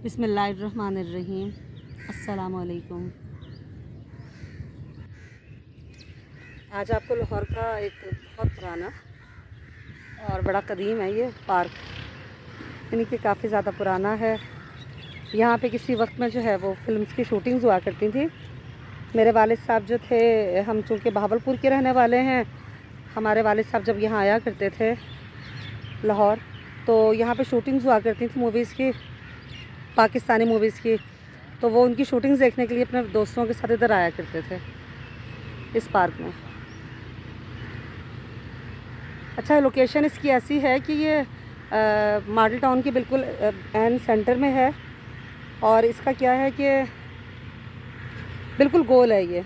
بسم اللہ الرحمن الرحیم۔ السلام علیکم۔ آج آپ کو لاہور کا ایک بہت پرانا اور بڑا قدیم ہے یہ پارک، یعنی کہ کافی زیادہ پرانا ہے۔ یہاں پہ کسی وقت میں جو ہے وہ فلمز کی شوٹنگز ہوا کرتی تھیں۔ میرے والد صاحب جو تھے، ہم چونکہ بہاولپور کے رہنے والے ہیں، ہمارے والد صاحب جب یہاں آیا کرتے تھے لاہور، تو یہاں پہ شوٹنگز ہوا کرتی تھیں موویز کی، پاکستانی موویز کی، تو وہ ان کی شوٹنگز دیکھنے کے لیے اپنے دوستوں کے ساتھ ادھر آیا کرتے تھے اس پارک میں۔ اچھا، لوکیشن اس کی ایسی ہے کہ یہ ماڈل ٹاؤن کے بالکل عین سینٹر میں ہے، اور اس کا کیا ہے کہ بالکل گول ہے یہ،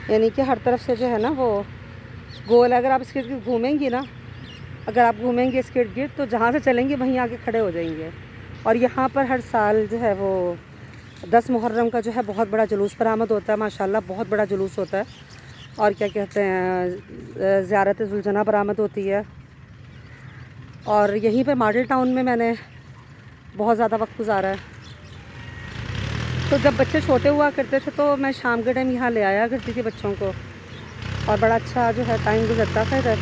یعنی کہ ہر طرف سے جو ہے نا وہ گول ہے۔ اگر آپ اس کے گرد گھومیں گی نا، اگر آپ گھومیں گے اس کے گرد تو جہاں سے چلیں گے وہیں آ کے کھڑے ہو جائیں گے۔ اور یہاں پر ہر سال جو ہے وہ 10 محرم کا جو ہے بہت بڑا جلوس برآمد ہوتا ہے، ماشاءاللہ بہت بڑا جلوس ہوتا ہے۔ اور کیا کہتے ہیں، زیارت ذوالجناح برآمد ہوتی ہے، اور یہیں پہ ماڈل ٹاؤن میں نے بہت زیادہ وقت گزارا ہے۔ تو جب بچے چھوٹے ہوا کرتے تھے تو میں شام کے ٹائم یہاں لے آیا کرتی تھی بچوں کو، اور بڑا اچھا جو ہے ٹائم گزرتا تھا ادھر۔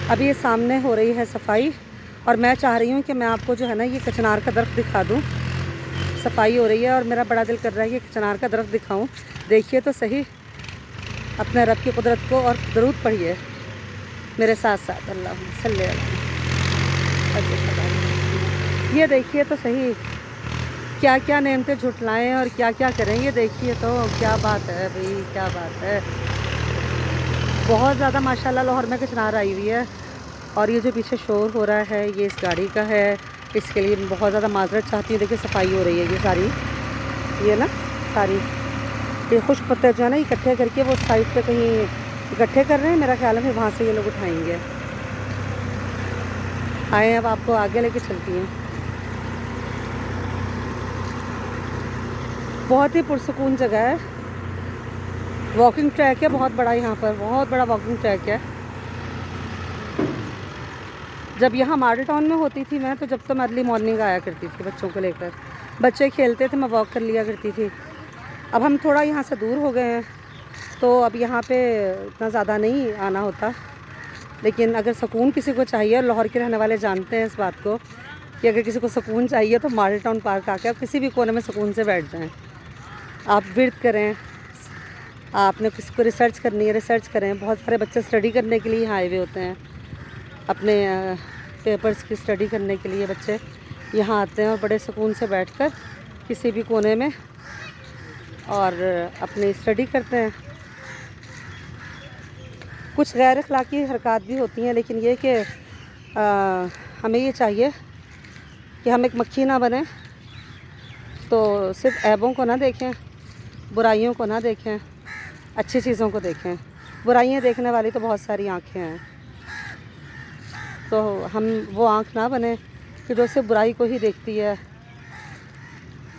ابھی یہ سامنے ہو رہی ہے صفائی، اور میں چاہ رہی ہوں کہ میں آپ کو جو ہے نا یہ کچنار کا درخت دکھا دوں۔ صفائی ہو رہی ہے اور میرا بڑا دل کر رہا ہے کہ کچنار کا درخت دکھاؤں۔ دیکھیے تو صحیح اپنے رب کی قدرت کو، اور درود پڑھیے میرے ساتھ ساتھ، اللہم صلی علی۔ یہ دیکھیے تو صحیح کیا کیا نعمتیں جھٹلائیں اور کیا کیا کریں، یہ دیکھیے تو کیا بات ہے بھئی، کیا بات ہے۔ بہت زیادہ ماشاءاللہ لاہور میں کچنار آئی ہوئی ہے، اور یہ جو پیچھے شور ہو رہا ہے یہ اس گاڑی کا ہے، اس کے لیے میں بہت زیادہ معذرت چاہتی ہوں۔ دیکھیے صفائی ہو رہی ہے یہ ساری، یہ نا ساری یہ خشک پتے جو ہے نا اکٹھے کر کے وہ سائڈ پہ کہیں اکٹھے کر رہے ہیں، میرا خیال ہے پھر وہاں سے یہ لوگ اٹھائیں گے۔ آئیں اب آپ کو آگے لے کے چلتی ہیں۔ بہت ہی پرسکون جگہ ہے، واکنگ ٹریک ہے بہت بڑا، یہاں پر بہت بڑا واکنگ ٹریک ہے۔ جب یہاں ماڈل ٹاؤن میں ہوتی تھی میں، تو جب تو میں ارلی مارننگ آیا کرتی تھی بچوں کو لے کر، بچے کھیلتے تھے میں واک کر لیا کرتی تھی۔ اب ہم تھوڑا یہاں سے دور ہو گئے ہیں تو اب یہاں پہ اتنا زیادہ نہیں آنا ہوتا، لیکن اگر سکون کسی کو چاہیے، اور لاہور کے رہنے والے جانتے ہیں اس بات کو کہ اگر کسی کو سکون چاہیے تو ماڈل ٹاؤن پارک آ کے آپ کسی بھی کونے میں سکون سے بیٹھ جائیں۔ آپ ورد کریں، آپ نے کسی کو ریسرچ کرنی ہے ریسرچ کریں۔ بہت سارے بچے اسٹڈی کرنے کے لیے یہاں آئے ہوئے ہوتے ہیں، اپنے پیپرز کی اسٹڈی کرنے کے لیے بچے یہاں آتے ہیں، اور بڑے سکون سے بیٹھ کر کسی بھی کونے میں اور اپنی اسٹڈی کرتے ہیں۔ کچھ غیر اخلاقی حرکات بھی ہوتی ہیں، لیکن یہ کہ ہمیں یہ چاہیے کہ ہم ایک مکھی نہ بنیں، تو صرف عیبوں کو نہ دیکھیں، برائیوں کو نہ دیکھیں، اچھی چیزوں کو دیکھیں۔ برائیاں دیکھنے والی تو بہت ساری آنکھیں ہیں، تو ہم وہ آنکھ نہ بنیں کہ جو صرف برائی کو ہی دیکھتی ہے۔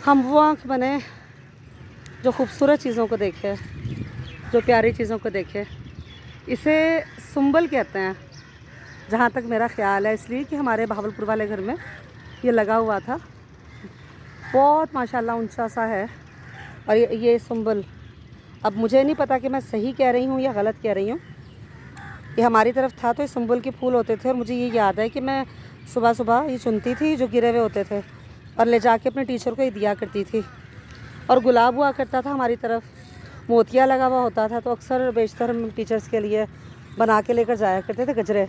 ہم وہ آنکھ بنیں جو خوبصورت چیزوں کو دیکھے، جو پیاری چیزوں کو دیکھے۔ اسے سنبل کہتے ہیں جہاں تک میرا خیال ہے، اس لیے کہ ہمارے بہاولپور والے گھر میں یہ لگا ہوا تھا، بہت ماشاءاللہ اونچا سا ہے۔ اور یہ سنبل، اب مجھے نہیں پتا کہ میں صحیح کہہ رہی ہوں یا غلط کہہ رہی ہوں، یہ ہماری طرف تھا تو یہ سنبل کے پھول ہوتے تھے، اور مجھے یہ یاد ہے کہ میں صبح صبح یہ چنتی تھی جو گرے ہوئے ہوتے تھے، اور لے جا کے اپنے ٹیچر کو یہ دیا کرتی تھی۔ اور گلاب ہوا کرتا تھا ہماری طرف، موتیا لگا ہوا ہوتا تھا، تو اکثر بیشتر ہم ٹیچرز کے لیے بنا کے لے کر جایا کرتے تھے گجرے۔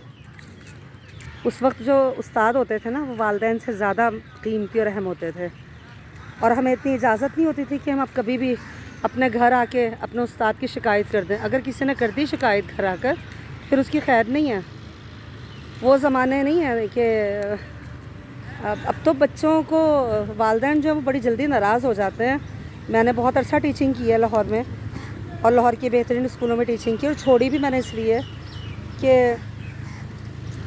اس وقت جو استاد ہوتے تھے نا وہ والدین سے زیادہ قیمتی اور اہم ہوتے تھے، اور ہمیں اتنی اجازت نہیں ہوتی تھی کہ ہم اب کبھی بھی اپنے گھر آ کے اپنے استاد کی شکایت کر دیں۔ اگر کسی نے کر دی شکایت گھر آ کر، پھر اس کی خیر نہیں ہے۔ وہ زمانے نہیں ہیں کہ اب تو بچوں کو والدین جو ہے وہ بڑی جلدی ناراض ہو جاتے ہیں۔ میں نے بہت عرصہ ٹیچنگ کی ہے لاہور میں، اور لاہور کے بہترین اسکولوں میں ٹیچنگ کی، اور چھوڑی بھی میں نے اس لیے کہ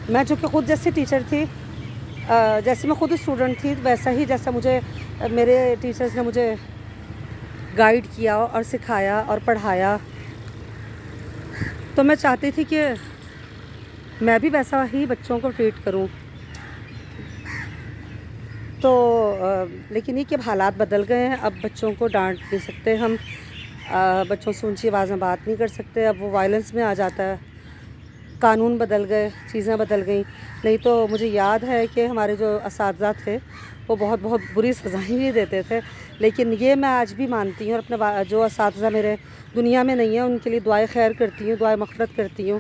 میں چونکہ خود جیسی ٹیچر تھی، جیسے میں خود اسٹوڈنٹ تھی، ویسا ہی جیسا مجھے میرے ٹیچرز نے مجھے گائیڈ کیا اور سکھایا اور پڑھایا، تو میں چاہتی تھی کہ میں بھی ویسا ہی بچوں کو ٹریٹ کروں۔ تو لیکن یہ کہ اب حالات بدل گئے ہیں، اب بچوں کو ڈانٹ نہیں سکتے ہم، بچوں سے اونچی آواز میں بات نہیں کر سکتے، اب وہ وائلنس میں آ جاتا ہے، قانون بدل گئے، چیزیں بدل گئیں. نہیں تو مجھے یاد ہے کہ ہمارے جو اساتذہ تھے وہ بہت بہت بری سزائیں بھی دیتے تھے، لیکن یہ میں آج بھی مانتی ہوں، اور اپنے جو اساتذہ میرے دنیا میں نہیں ہیں ان کے لیے دعائے خیر کرتی ہوں، دعائے مغفرت کرتی ہوں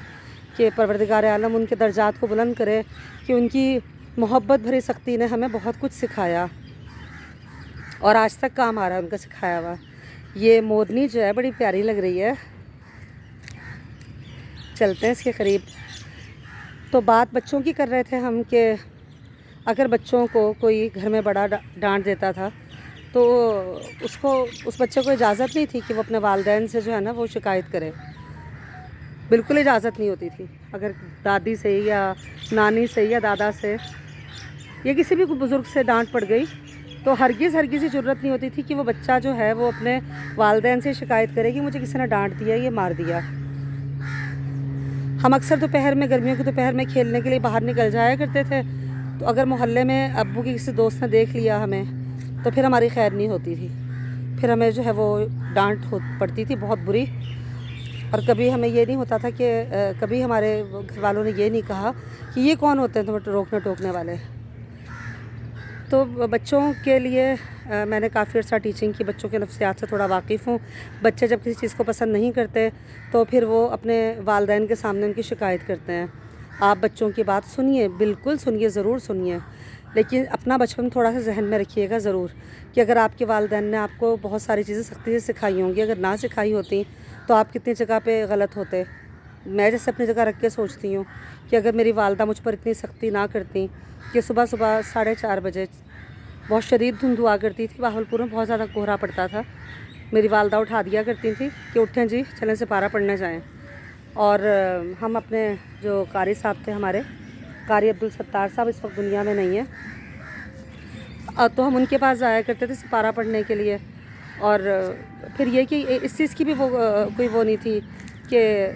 کہ پروردگار عالم ان کے درجات کو بلند کرے، کہ ان کی محبت بھری سختی نے ہمیں بہت کچھ سکھایا اور آج تک کام آ رہا ہے ان کا سکھایا ہوا. یہ مودنی جو ہے بڑی پیاری لگ رہی ہے، چلتے ہیں اس کے قریب. تو بات بچوں کی کر رہے تھے ہم کہ اگر بچوں کو کوئی گھر میں بڑا ڈانٹ دیتا تھا تو اس بچے کو اجازت نہیں تھی کہ وہ اپنے والدین سے جو ہے نا وہ شکایت کرے، بالکل اجازت نہیں ہوتی تھی. اگر دادی سے یا نانی سے یا دادا سے یا کسی بھی بزرگ سے ڈانٹ پڑ گئی تو ہرگز ہی ضرورت نہیں ہوتی تھی کہ وہ بچہ جو ہے وہ اپنے والدین سے شکایت کرے کہ مجھے کسی نے ڈانٹ دیا، یہ مار دیا. ہم اکثر دوپہر میں، گرمیوں کے دوپہر میں کھیلنے کے لیے باہر نکل جایا کرتے تھے، تو اگر محلے میں ابو کے کسی دوست نے دیکھ لیا ہمیں تو پھر ہماری خیر نہیں ہوتی تھی، پھر ہمیں جو ہے وہ ڈانٹ پڑتی تھی بہت بری. اور کبھی ہمیں یہ نہیں ہوتا تھا کہ کبھی ہمارے گھر والوں نے یہ نہیں کہا کہ یہ کون ہوتے ہیں تمہیں روکنے ٹوکنے والے. تو بچوں کے لیے میں نے کافی عرصہ ٹیچنگ کی، بچوں کے نفسیات سے تھوڑا واقف ہوں. بچے جب کسی چیز کو پسند نہیں کرتے تو پھر وہ اپنے والدین کے سامنے ان کی شکایت کرتے ہیں. آپ بچوں کی بات سنیے، بالکل سنیے، ضرور سنیے، لیکن اپنا بچپن تھوڑا سا ذہن میں رکھیے گا ضرور کہ اگر آپ کے والدین نے آپ کو بہت ساری چیزیں سختی سے سکھائی ہوں گی، اگر نہ سکھائی ہوتی تو آپ کتنی جگہ پہ غلط ہوتے. میں جیسے اپنی جگہ رکھ کے سوچتی ہوں کہ اگر میری والدہ مجھ پر اتنی سختی نہ کرتی کہ صبح 4:30 بجے بہت شدید دھند ہوا کرتی تھی، بہاولپور میں بہت زیادہ کہرا پڑتا تھا، میری والدہ اٹھا دیا کرتی تھی کہ اٹھیں جی چلیں سپارہ پڑھنے جائیں. اور ہم اپنے جو قاری صاحب تھے، ہمارے قاری عبدالستار صاحب اس وقت دنیا میں نہیں ہیں، تو ہم ان کے پاس جایا کرتے تھے سپارہ پڑھنے کے لیے. اور پھر یہ کہ اس چیز کی بھی کوئی وہ نہیں تھی کہ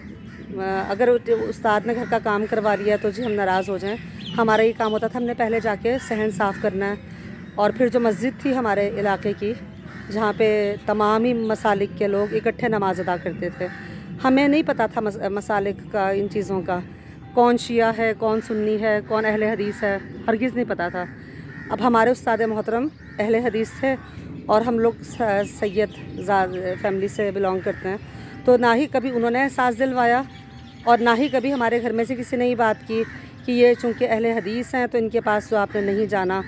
اگر استاد نے گھر کا کام کروا لیا تو جی ہم ناراض ہو جائیں. ہمارا یہ کام ہوتا تھا، ہم نے پہلے جا کے صحن صاف کرنا ہے. اور پھر جو مسجد تھی ہمارے علاقے کی جہاں پہ تمام ہی مسالک کے لوگ اکٹھے نماز ادا کرتے تھے، ہمیں نہیں پتہ تھا مسالک کا، ان چیزوں کا، کون شیعہ ہے، کون سنی ہے، کون اہل حدیث ہے، ہرگز نہیں پتہ تھا. اب ہمارے استاد محترم اہل حدیث تھے اور ہم لوگ سید فیملی سے بلانگ کرتے ہیں، تو نہ ہی کبھی انہوں نے احساس دلوایا اور نہ ہی کبھی ہمارے گھر میں سے کسی نے یہ بات کی کہ یہ چونکہ اہل حدیث ہیں تو ان کے پاس جو آپ نے نہیں جانا.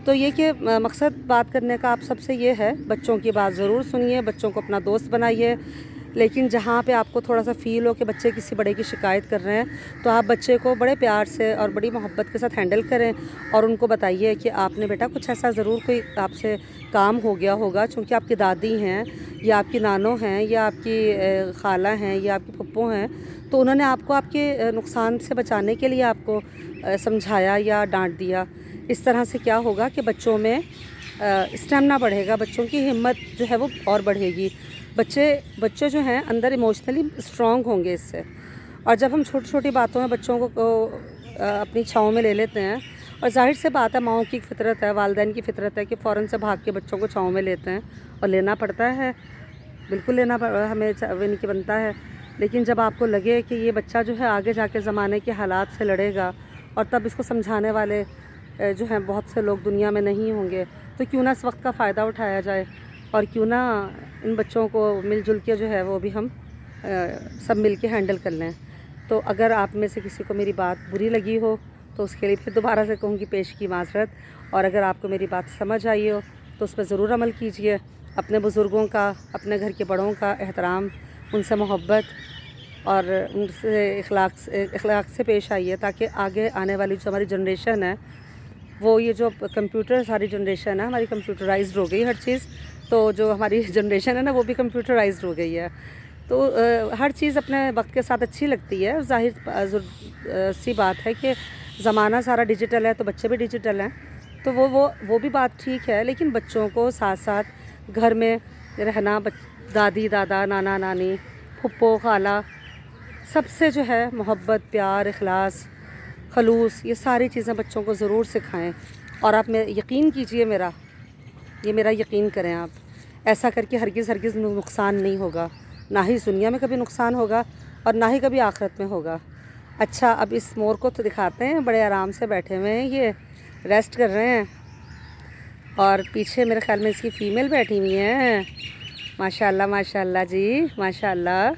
تو یہ کہ مقصد بات کرنے کا آپ سب سے یہ ہے، بچوں کی بات ضرور سنیے، بچوں کو اپنا دوست بنائیے، لیکن جہاں پہ آپ کو تھوڑا سا فیل ہو کہ بچے کسی بڑے کی شکایت کر رہے ہیں تو آپ بچے کو بڑے پیار سے اور بڑی محبت کے ساتھ ہینڈل کریں اور ان کو بتائیے کہ آپ نے بیٹا کچھ ایسا ضرور کوئی آپ سے کام ہو گیا ہوگا، چونکہ آپ کی دادی ہیں یا آپ کی نانو ہیں یا آپ کی خالہ ہیں یا آپ کی پھپھو ہیں، تو انہوں نے آپ کو آپ کے نقصان سے بچانے کے لیے آپ کو سمجھایا یا ڈانٹ دیا. اس طرح سے کیا ہوگا کہ بچوں میں اسٹیمنا بڑھے گا، بچوں کی ہمت جو ہے وہ اور بڑھے گی. بچے جو ہیں اندر ایموشنلی اسٹرانگ ہوں گے اس سے. اور جب ہم چھوٹی چھوٹی باتوں میں بچوں کو اپنی چھاؤں میں لے لیتے ہیں، اور ظاہر سے بات ہے ماؤں کی فطرت ہے، والدین کی فطرت ہے کہ فوراً سے بھاگ کے بچوں کو چھاؤں میں لیتے ہیں، اور لینا پڑتا ہے، بالکل لینا ہمیں نہیں کہ بنتا ہے. لیکن جب آپ کو لگے کہ یہ بچہ جو ہے آگے جا کے زمانے کے حالات سے لڑے گا اور تب اس کو سمجھانے والے جو ہیں بہت سے لوگ دنیا میں نہیں ہوں گے، تو کیوں نہ اس وقت کا فائدہ اٹھایا جائے اور کیوں نہ ان بچوں کو مل جل کے جو ہے وہ بھی ہم سب مل کے ہینڈل کر لیں. تو اگر آپ میں سے کسی کو میری بات بری لگی ہو تو اس کے لیے پھر دوبارہ سے کہوں گی پیش کی معذرت، اور اگر آپ کو میری بات سمجھ آئی ہو تو اس پہ ضرور عمل کیجئے. اپنے بزرگوں کا، اپنے گھر کے بڑوں کا احترام، ان سے محبت اور ان سے اخلاق سے پیش آئیے، تاکہ آگے آنے والی جو ہماری جنریشن ہے وہ یہ جو کمپیوٹر ساری جنریشن ہے ہماری کمپیوٹرائزڈ ہو گئی ہر چیز، تو جو ہماری جنریشن ہے نا وہ بھی کمپیوٹرائزڈ ہو گئی ہے. تو ہر چیز اپنے وقت کے ساتھ اچھی لگتی ہے. ظاہر سی بات ہے کہ زمانہ سارا ڈیجیٹل ہے تو بچے بھی ڈیجیٹل ہیں، تو وہ بھی بات ٹھیک ہے، لیکن بچوں کو ساتھ ساتھ گھر میں رہنا، دادی دادا، نانا نانی، پھپھو خالہ، سب سے جو ہے محبت، پیار، اخلاص، خلوص، یہ ساری چیزیں بچوں کو ضرور سکھائیں. اور آپ میں یقین کیجئے میرا یقین کریں آپ، ایسا کر کے ہرگز نقصان نہیں ہوگا، نہ ہی اس دنیا میں کبھی نقصان ہوگا اور نہ ہی کبھی آخرت میں ہوگا۔ اچھا اب اس مور کو تو دکھاتے ہیں، بڑے آرام سے بیٹھے ہوئے ہیں، یہ ریسٹ کر رہے ہیں، اور پیچھے میرے خیال میں اس کی فیمیل بیٹھی ہوئی ہیں۔ ماشاءاللہ ماشاءاللہ جی، ماشاءاللہ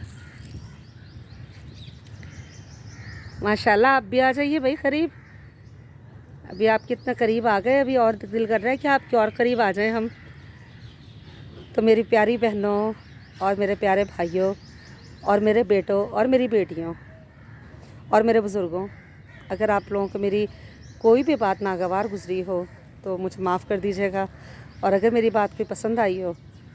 ماشاءاللہ۔ آپ بھی آ جائیے بھائی قریب، ابھی آپ کتنا قریب آ گئے، ابھی اور دل کر رہا ہے کہ آپ کے اور قریب آ جائیں ہم۔ تو میری پیاری بہنوں اور میرے پیارے بھائیوں اور میرے بیٹوں اور میری بیٹیوں اور میرے بزرگوں، اگر آپ لوگوں کو میری کوئی بھی بات ناگوار گزری ہو تو مجھے معاف کر دیجیے گا، اور اگر میری بات کوئی پسند آئی ہو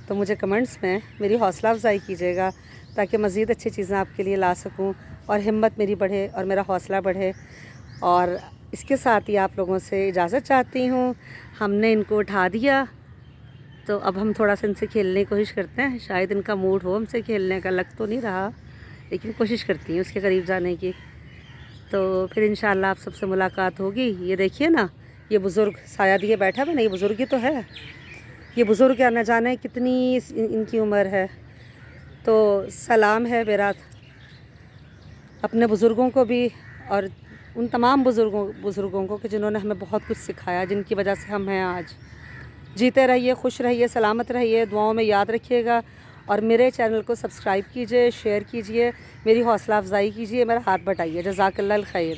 تو مجھے کمنٹس میں میری حوصلہ افزائی کیجیے گا، تاکہ مزید اچھی چیزیں آپ کے لیے لا سکوں اور ہمت میری بڑھے اور میرا حوصلہ بڑھے۔ اور اس کے ساتھ ہی آپ لوگوں سے اجازت چاہتی ہوں، ہم نے ان کو اٹھا دیا تو اب ہم تھوڑا سا ان سے کھیلنے کی کوشش کرتے ہیں، شاید ان کا موڈ ہو ہم سے کھیلنے کا، لگ تو نہیں رہا لیکن کوشش کرتی ہیں اس کے قریب جانے کی۔ تو پھر انشاءاللہ آپ سب سے ملاقات ہوگی۔ یہ دیکھیے نا، یہ بزرگ سایہ دیے بیٹھا ہے نا، یہ بزرگ ہی تو ہے، یہ بزرگ نہ جانے کتنی ان کی عمر ہے۔ تو سلام ہے میرا اپنے بزرگوں کو بھی، اور ان تمام بزرگوں کو کہ جنہوں نے ہمیں بہت کچھ سکھایا، جن کی وجہ سے ہم ہیں آج۔ جیتے رہیے، خوش رہیے، سلامت رہیے، دعاؤں میں یاد رکھیے گا، اور میرے چینل کو سبسکرائب کیجئے، شیئر کیجئے، میری حوصلہ افزائی کیجئے، میرا ہاتھ بٹائیے۔ جزاک اللہ الخیر۔